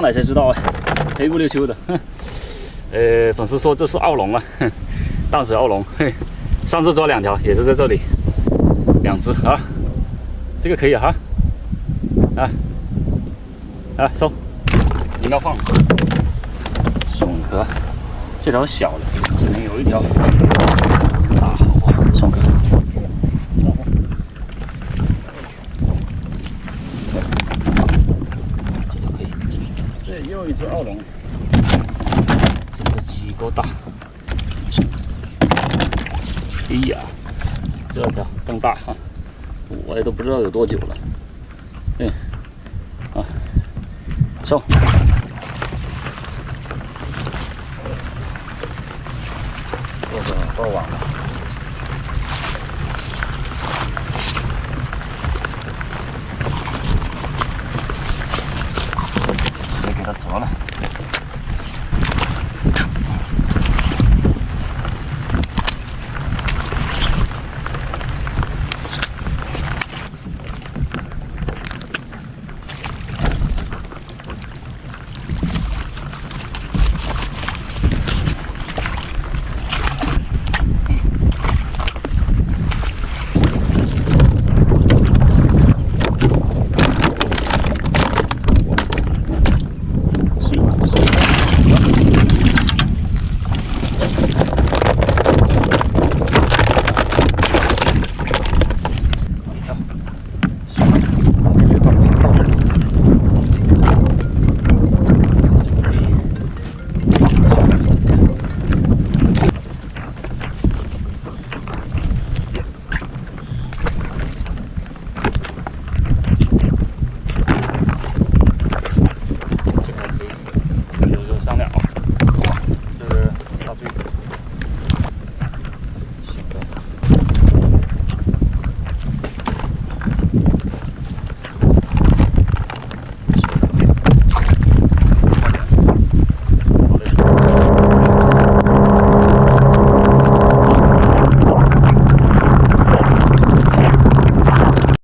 上来才知道啊，黑不溜秋的。粉丝说这是澳龙啊，淡水澳龙。嘿，上次抓2条也是在这里，2只啊，这个可以哈。收，应该放。笋壳，这条小的，这边有一条大好啊，笋壳。这条可以，这又一只澳龙，这个鸡够大。哎呀，这条更大哈，我也都不知道有多久了。收。这个包网了。